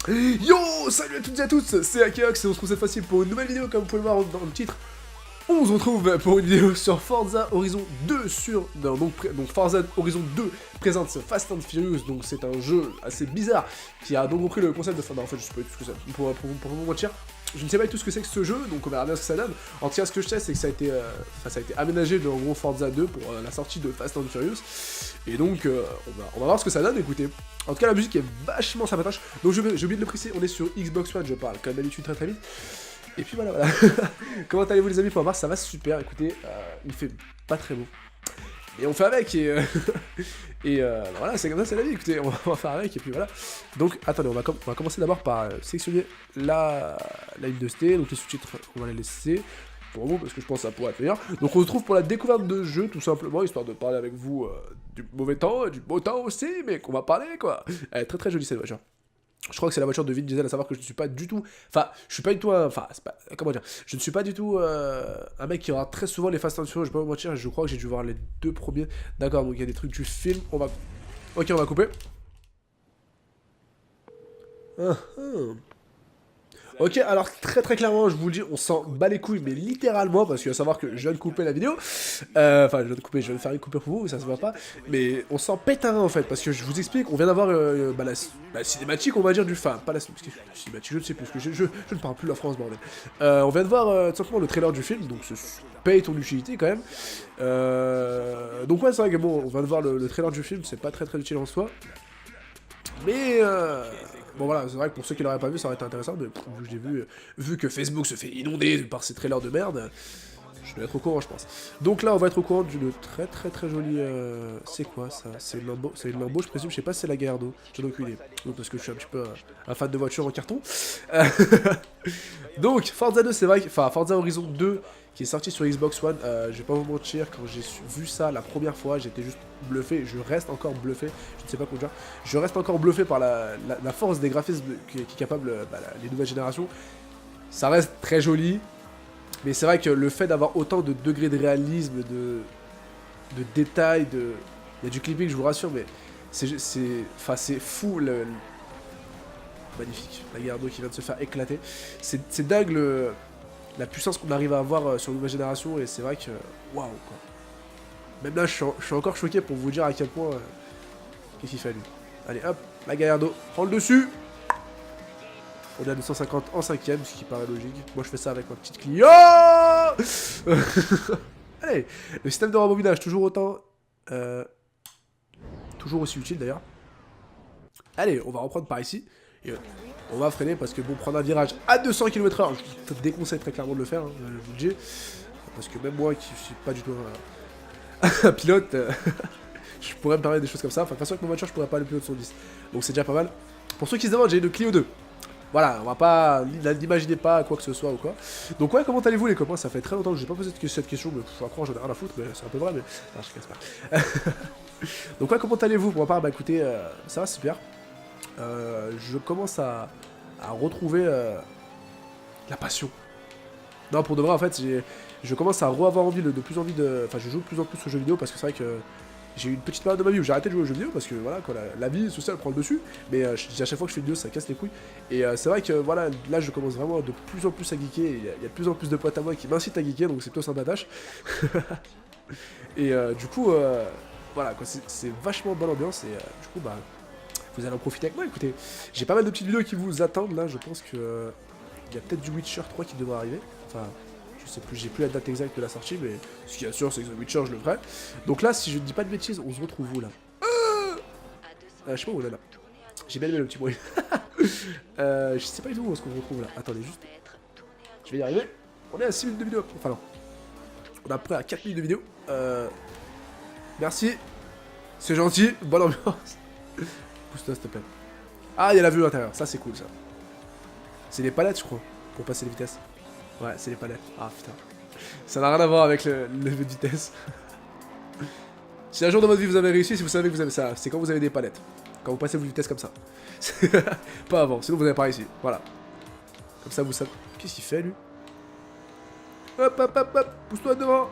Yo, salut à toutes et à tous, c'est Akeox et on se retrouve cette fois-ci pour une nouvelle vidéo comme vous pouvez le voir dans le titre. On se retrouve pour une vidéo sur Forza Horizon 2 donc Forza Horizon 2 présente Fast and Furious, donc c'est un jeu assez bizarre qui a donc repris le concept de... Enfin, en fait je sais pas du tout ce que c'est, pour vous mentir. Je ne sais pas du tout ce que c'est que ce jeu, donc on verra bien ce que ça donne. En tout cas, ce que je sais, c'est que ça a été aménagé de en gros Forza 2 pour la sortie de Fast and Furious. Et donc, on va voir ce que ça donne, écoutez. En tout cas, la musique est vachement sympatoche. Donc, j'ai oublié de le préciser, on est sur Xbox One, je parle comme d'habitude très vite. Et puis voilà. Comment allez-vous les amis? Pour voir, ça va super, écoutez, il fait pas très beau. Et on fait avec, et voilà, c'est comme ça, c'est la vie, écoutez, on va faire avec, et puis voilà. Donc, attendez, on va commencer d'abord par sélectionner la ligne de ST, donc les sous-titres, on va les laisser pour vous, parce que je pense que ça pourrait être meilleur. Donc on se retrouve pour la découverte de jeu, tout simplement, histoire de parler avec vous du mauvais temps, et du beau temps aussi, mais qu'on va parler, quoi. Elle est très très jolie cette voiture. Je crois que c'est la voiture de Vin Diesel, à savoir que je ne suis pas du tout... Enfin, je suis pas du tout comment dire? Je ne suis pas du tout un mec qui aura très souvent les Fast and Furious, je vais pas vous mentir, je crois que j'ai dû voir les deux premiers. D'accord, donc il y a des trucs du film, on va... Ok, on va couper. Ok, alors très très clairement, je vous le dis, on s'en bat les couilles, mais littéralement, parce qu'il va savoir que je viens de couper la vidéo. Enfin, je viens de faire une coupure pour vous, ça se voit pas. Mais on s'en pète un en fait, parce que je vous explique, on vient d'avoir la cinématique, on va dire, du... Enfin, pas la cinématique, je ne sais plus, parce que je ne parle plus la France, bordel. On vient de voir tout simplement le trailer du film, donc paye ton utilité quand même. Donc ouais, c'est vrai que bon, on vient de voir le trailer du film, c'est pas très très utile en soi. Mais bon voilà, c'est vrai que pour ceux qui l'auraient pas vu, ça aurait été intéressant, mais vu que Facebook se fait inonder par ces trailers de merde, je dois être au courant, je pense. Donc là, on va être au courant d'une très très très jolie... C'est quoi ça? C'est une Lambo, je présume, je sais pas si c'est la Gallardo, j'en ai aucune idée. Donc, parce que je suis un petit peu un fan de voiture en carton. Donc, Forza 2, c'est vrai, enfin Forza Horizon 2, qui est sorti sur Xbox One, je vais pas vous mentir, quand j'ai vu ça la première fois, j'étais juste bluffé, je reste encore bluffé, je ne sais pas comment dire, je reste encore bluffé par la force des graphismes qui est capable, les nouvelles générations. Ça reste très joli, mais c'est vrai que le fait d'avoir autant de degrés de réalisme, de détails, il y a du clipping, je vous rassure, mais c'est fou, magnifique, la Gallardo qui vient de se faire éclater, c'est dingue la puissance qu'on arrive à avoir sur une nouvelle génération, et c'est vrai que, waouh, quoi. Même là, je suis encore choqué pour vous dire à quel point, qu'est-ce qu'il fait, lui. Allez, hop, la Gallardo, prends le dessus. On est à 250 en 5ème, ce qui paraît logique. Moi, je fais ça avec ma petite Clio. Allez, le système de rembobinage, toujours autant... toujours aussi utile, d'ailleurs. Allez, on va reprendre par ici. Et, on va freiner parce que bon, prendre un virage à 200 km/h, je te déconseille très clairement de le faire, hein, je vous le dis. Parce que même moi qui suis pas du tout un pilote, je pourrais me permettre des choses comme ça. Enfin, de toute façon, avec ma voiture, je pourrais pas aller plus haut de 110. Donc c'est déjà pas mal. Pour ceux qui se demandent, j'ai une Clio 2. Voilà, on va pas, n'imaginez pas quoi que ce soit ou quoi. Donc ouais, comment allez-vous les copains? Ça fait très longtemps que je n'ai pas posé cette question, mais faut croire, j'en ai rien à foutre, mais c'est un peu vrai, mais... Non, je casse pas. Donc ouais, comment allez-vous? Pour ma part, bah écoutez, ça va super. Je commence à retrouver la passion. Non, pour de vrai, en fait, je commence à avoir envie de plus envie de... Enfin, je joue de plus en plus aux jeux vidéo parce que c'est vrai que j'ai eu une petite période de ma vie où j'ai arrêté de jouer aux jeux vidéo parce que voilà, quoi, la vie sociale prend le dessus. Mais à chaque fois que je fais une vidéo, ça casse les couilles. Et c'est vrai que voilà, là, je commence vraiment de plus en plus à geeker. Il y a de plus en plus de potes à moi qui m'incitent à geeker, donc c'est plutôt sympatoche. Et du coup, voilà, quoi, c'est vachement bonne ambiance. Et du coup, bah, vous allez en profiter avec moi. Écoutez, j'ai pas mal de petites vidéos qui vous attendent là. Je pense que il y a peut-être du Witcher 3 qui devrait arriver. Enfin, je sais plus, j'ai plus la date exacte de la sortie, mais ce qui est sûr, c'est que The Witcher, je le ferai. Donc là, si je ne dis pas de bêtises, on se retrouve où là? Je sais pas où on est là. J'ai bien aimé le petit bruit. Je sais pas du tout où est-ce qu'on se retrouve là. Attendez, juste. Je vais y arriver. On est à 6 minutes de vidéo. Enfin non. On est après à 4 minutes de vidéo. Merci. C'est gentil. Bonne ambiance. Pousse-toi, s'il te plaît. Ah, il y a la vue à l'intérieur. Ça, c'est cool, ça. C'est les palettes, je crois, pour passer les vitesses. Ouais, c'est les palettes. Ah, putain. Ça n'a rien à voir avec le levé de vitesse. Si un jour dans votre vie vous avez réussi, si vous savez que vous avez ça, c'est quand vous avez des palettes. Quand vous passez vos vitesses comme ça. Pas avant, sinon vous n'avez pas réussi. Voilà. Comme ça, vous savez. Qu'est-ce qu'il fait, lui? Hop, hop, hop, hop. Pousse-toi devant.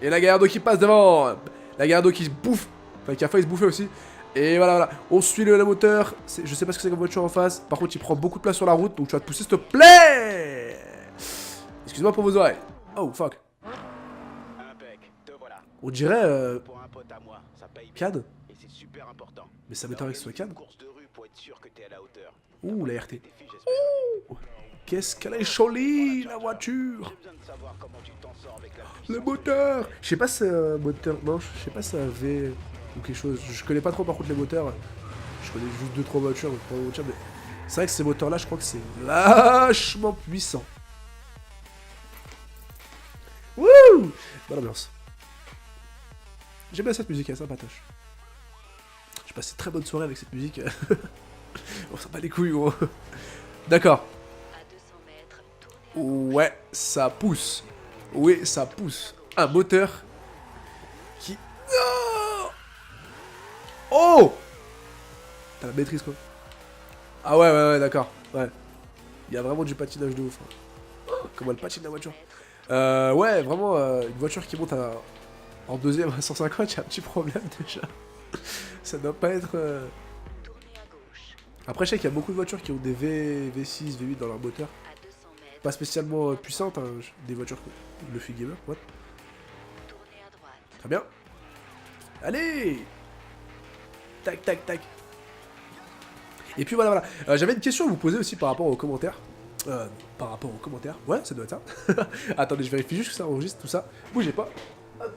Et la Gallardo qui passe devant. La Gallardo qui se bouffe. Enfin, qui a failli se bouffer aussi. Et voilà, voilà. On suit le moteur. Je sais pas ce que c'est comme voiture en face. Par contre, il prend beaucoup de place sur la route. Donc tu vas te pousser, s'il te plaît. Excuse-moi pour vos oreilles. Oh, fuck. On dirait... Cad. Mais ça m'étonnerait que ce soit Cad. Ouh, la RT. Ouh. Qu'est-ce qu'elle est jolie, la voiture. Le moteur. Je sais pas si c'est un moteur... Non, je sais pas si c'est un V ou quelque chose. Je connais pas trop par contre les moteurs. Je connais juste 2-3 voitures, donc pas de voiture, mais... C'est vrai que ces moteurs-là, je crois que c'est vachement puissant. Wouh. Bonne ambiance. J'aime bien cette musique, elle est sympatoche. J'ai passé une très bonne soirée avec cette musique. On s'en bat les couilles, gros. D'accord. Ouais, ça pousse. Oui, ça pousse. Un moteur qui... Oh. T'as la maîtrise, quoi. Ah ouais, ouais, ouais, d'accord. Ouais. Il y a vraiment du patinage de ouf. Hein. Comment elle patine, la voiture. Ouais, vraiment, une voiture qui monte en deuxième à 150, il y a un petit problème, déjà. Ça doit pas être... Après, je sais qu'il y a beaucoup de voitures qui ont des V6, V8 dans leur moteur. Pas spécialement puissantes, hein, des voitures comme le Gamer, what. Très bien. Allez. Tac, tac, tac. Et puis voilà, voilà. J'avais une question à vous poser aussi par rapport aux commentaires. Ouais, ça doit être ça. Attendez, je vérifie juste que ça enregistre tout ça. Bougez pas. Hop.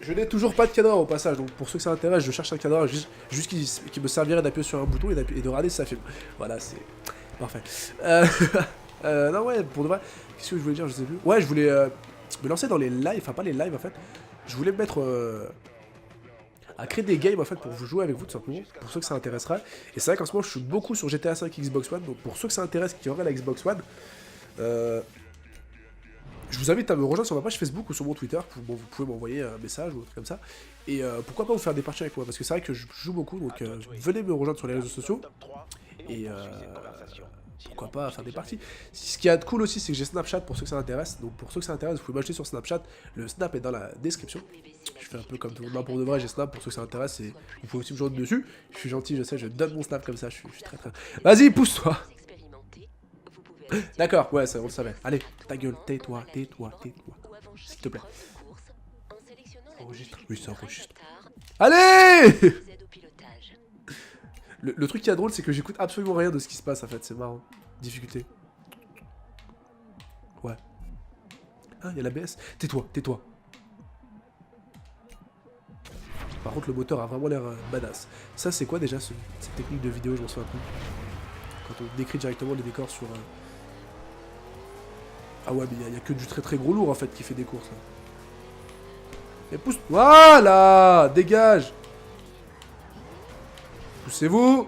Je n'ai toujours pas de cadre au passage, donc pour ceux que ça intéresse, je cherche un cadre juste qui me servirait d'appuyer sur un bouton et de regarder si ça filme. Voilà, c'est parfait. Non, ouais, pour de vrai, qu'est-ce que je voulais dire, je sais plus. Ouais, je voulais me lancer dans les lives, enfin pas les lives en fait. Je voulais me mettre à créer des games en fait pour vous jouer avec vous tout simplement, pour ceux que ça intéresserait. Et c'est vrai qu'en ce moment je suis beaucoup sur GTA 5 Xbox One, donc pour ceux que ça intéresse qui auraient la Xbox One, je vous invite à me rejoindre sur ma page Facebook ou sur mon Twitter, vous pouvez m'envoyer un message ou un truc comme ça. Et pourquoi pas vous faire des parties avec moi, parce que c'est vrai que je joue beaucoup, donc venez me rejoindre sur les réseaux sociaux. Et pourquoi pas faire des parties. Ce qui est de cool aussi, c'est que j'ai Snapchat pour ceux que ça intéresse. Donc pour ceux que ça intéresse, vous pouvez m'acheter sur Snapchat. Le Snap est dans la description. Je fais un peu comme tout le monde. Pour de vrai, j'ai Snap pour ceux que ça intéresse. Et vous pouvez aussi me joindre dessus. Je suis gentil, je sais, je donne mon Snap comme ça. Je suis très très... Vas-y, pousse-toi. D'accord, ouais, ça, on le savait. Allez, ta gueule, tais-toi, tais-toi, tais-toi. S'il te plaît. Enregistre. Oui, ça enregistre. Allez. Le truc qui est drôle, c'est que j'écoute absolument rien de ce qui se passe en fait, c'est marrant. Difficulté. Ouais. Ah, il y a l'ABS. Tais-toi, tais-toi. Par contre, le moteur a vraiment l'air badass. Ça, c'est quoi déjà cette technique de vidéo, je m'en souviens plus. Quand on décrit directement les décors sur... Ah ouais, mais il y a que du très très gros lourd en fait qui fait des courses. Et pousse... Voilà. Dégage. Poussez-vous.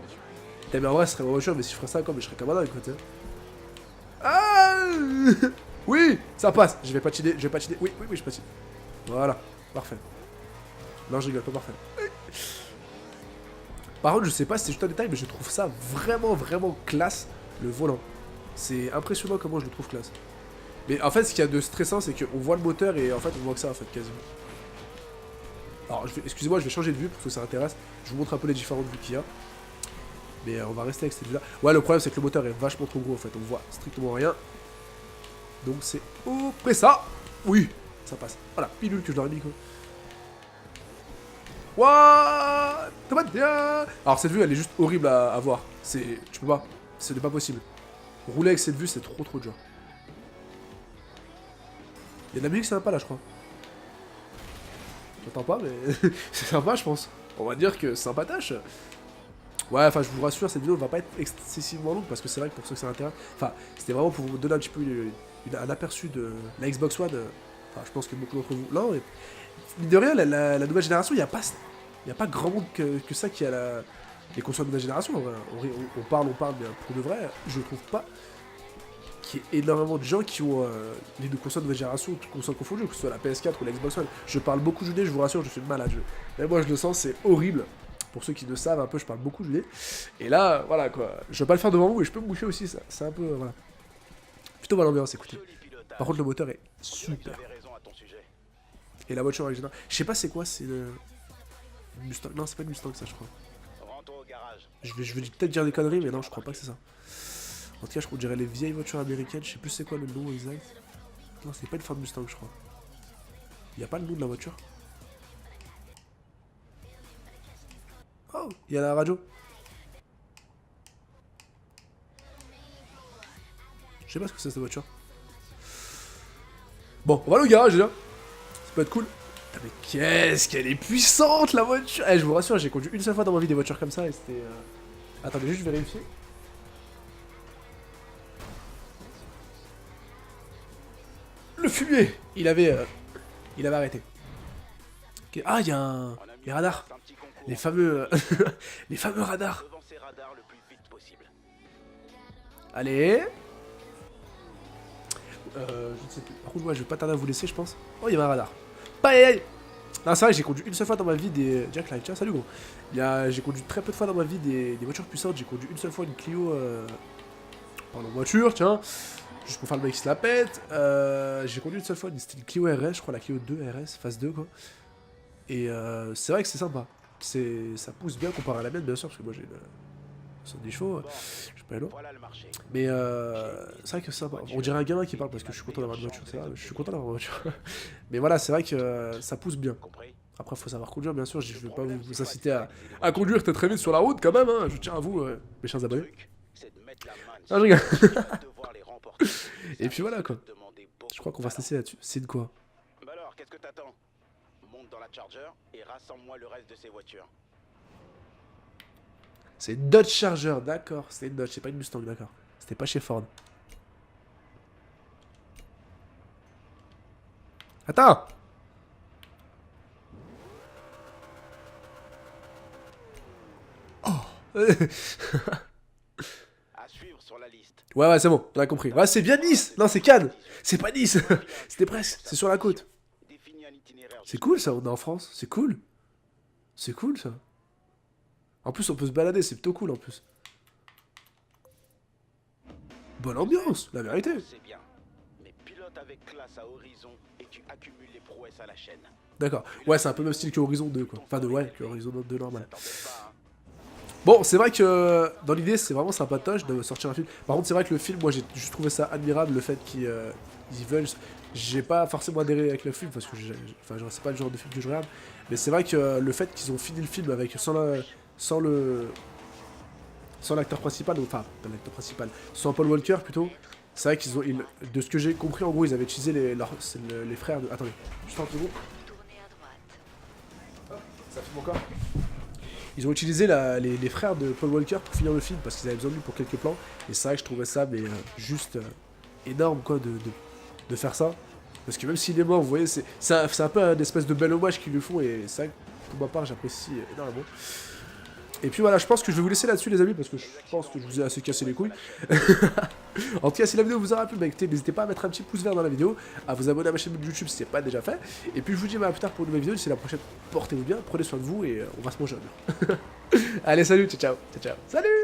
Mais en vrai, ce serait ma voiture, mais si je ferais ça encore, mais je serais comme un dingue, quoi, tu sais. Ah. Oui, ça passe. Je vais patiner, je vais patiner. Oui, oui, oui, je patine. Voilà, parfait. Non, je rigole pas, parfait. Par contre, je sais pas si c'est juste un détail, mais je trouve ça vraiment, vraiment classe, le volant. C'est impressionnant comment je le trouve classe. Mais en fait, ce qu'il y a de stressant, c'est qu'on voit le moteur et en fait, on voit que ça, en fait, quasiment. Alors, excusez-moi, je vais changer de vue pour que ça intéresse. Je vous montre un peu les différentes vues qu'il y a. Mais on va rester avec cette vue-là. Ouais, le problème, c'est que le moteur est vachement trop gros, en fait. On voit strictement rien. Donc, c'est après ça. Oui, ça passe. Voilà, pilule que je leur ai mis, quoi. What? Comment bien? Alors, cette vue, elle est juste horrible à voir. Tu peux pas. Ce n'est pas possible. Rouler avec cette vue, c'est trop trop dur. Il y a de la musique sympa, là, je crois. J'entends pas, mais c'est sympa, je pense. On va dire que c'est sympatoche. Ouais, enfin, je vous rassure, cette vidéo ne va pas être excessivement longue parce que c'est vrai que pour ceux que ça intéresse. Enfin, c'était vraiment pour vous donner un petit peu un aperçu de la Xbox One. Enfin, je pense que beaucoup d'entre vous. Non, mais mine de rien, la nouvelle génération, il n'y a pas grand monde que ça qui a les consoles de nouvelle génération. On parle, mais pour de vrai, je trouve pas qu'il y ait énormément de gens qui ont les deux consoles de nouvelle génération, toutes consoles confondues, que ce soit la PS4 ou la Xbox One. Je parle beaucoup Julie, je vous rassure, je suis malade. Mais moi, je le sens, c'est horrible. Pour ceux qui le savent un peu, je parle beaucoup Julie. Et là, voilà quoi. Je vais pas le faire devant vous et je peux me boucher aussi, ça. C'est un peu, voilà. Plutôt mal ambiance, écoutez. Par contre, le moteur est super. Et la voiture originale. Je sais pas c'est quoi, c'est Mustang. Non, c'est pas une Mustang, ça, je crois. Rends-toi au garage. Je vais peut-être dire des conneries, mais non, je crois pas que c'est ça. En tout cas, je crois qu'on dirait les vieilles voitures américaines. Je sais plus c'est quoi le nom exact. Non, c'est pas une Ford Mustang, je crois. Y a pas le nom de la voiture. Oh, il y a la radio. Je sais pas ce que c'est cette voiture. Bon, on va aller au garage déjà. Ça peut être cool. Putain, mais qu'est-ce qu'elle est puissante la voiture. Eh, je vous rassure, j'ai conduit une seule fois dans ma vie des voitures comme ça et c'était... Attendez, juste vérifier. Le fumier, il avait arrêté. Ok. Ah, il y a un... les radars. Les fameux... les fameux radars. Devant ces radars le plus vite possible. Allez. Je ne sais plus. Par contre, ouais, je vais pas tarder à vous laisser, je pense. Oh, il y avait un radar. Aïe, aïe. Non, c'est vrai que j'ai conduit une seule fois dans ma vie des... Jack Light, tiens, salut gros. J'ai conduit très peu de fois dans ma vie des voitures puissantes. J'ai conduit une seule fois une Clio... Pardon, voiture, tiens. Juste pour faire le mec qui se la pète. J'ai conduit une seule fois une Clio RS, je crois la Clio 2 RS, phase 2 quoi. Et c'est vrai que c'est sympa. Ça pousse bien comparé à la mienne bien sûr, parce que moi j'ai une 70 chevaux, je suis pas loin. Voilà le marché. Mais c'est vrai que c'est sympa. On dirait un gamin qui parle parce que je suis content d'avoir une voiture, c'est vrai, je suis content d'avoir une voiture. Mais voilà, c'est vrai que ça pousse bien. Compris? Après faut savoir conduire bien sûr, je vais pas vous inciter à conduire très vite sur la route quand même, hein. Je tiens à vous, mes chers abonnés. C'est de mettre la main Ah, je rigole. devoir les remporter. Et puis voilà quoi. Demander beaucoup Je crois qu'on va se de laisser là-dessus. C'est de quoi? Bah alors, qu'est-ce que t'attends? Monte dans la Charger et rassemble-moi le reste de ces voitures. C'est une Dodge Charger, d'accord. C'était une Dodge, c'est pas une Mustang, d'accord. C'était pas chez Ford. Attends. Oh. À suivre sur la liste. Ouais, c'est bon, on a compris. Ouais, c'est bien Nice. Non, c'est Cannes. C'est pas Nice. C'était presque, c'est sur la côte. Définis un itinéraire. C'est cool ça, on est en France. C'est cool. C'est cool ça. En plus, on peut se balader, c'est plutôt cool en plus. Bonne ambiance, la vérité. C'est bien. Mais pilote avec classe à Horizon et tu accumules les prouesses à la chaîne. D'accord. Ouais, c'est un peu le même style que Horizon 2 quoi. Enfin, que Horizon 2 normal. T'embête pas, hein. Bon, c'est vrai que dans l'idée, c'est vraiment sympatoche de sortir un film. Par contre, c'est vrai que le film, moi, j'ai juste trouvé ça admirable, le fait qu'ils veulent. J'ai pas forcément adhéré avec le film parce que c'est pas le genre de film que je regarde. Mais c'est vrai que le fait qu'ils ont fini le film avec sans l'acteur principal, enfin pas l'acteur principal, sans Paul Walker plutôt. C'est vrai qu'ils ont, de ce que j'ai compris, en gros, ils avaient utilisé les frères de. Attendez, juste un second. Ça filme encore. Ils ont utilisé les frères de Paul Walker pour finir le film parce qu'ils avaient besoin de lui pour quelques plans. Et c'est vrai que je trouvais ça mais juste énorme quoi de faire ça. Parce que même s'il est mort, vous voyez, c'est un peu un espèce de bel hommage qu'ils lui font. Et c'est vrai que pour ma part, j'apprécie énormément. Et puis voilà, je pense que je vais vous laisser là-dessus les amis parce que je pense que je vous ai assez cassé les couilles. En tout cas, si la vidéo vous aura plu, bah écoutez, n'hésitez pas à mettre un petit pouce vert dans la vidéo, à vous abonner à ma chaîne YouTube si ce n'est pas déjà fait. Et puis je vous dis à plus tard pour une nouvelle vidéo, d'ici la prochaine, portez-vous bien, prenez soin de vous et on va se manger un mur. Allez, salut, ciao ciao, ciao ciao, salut.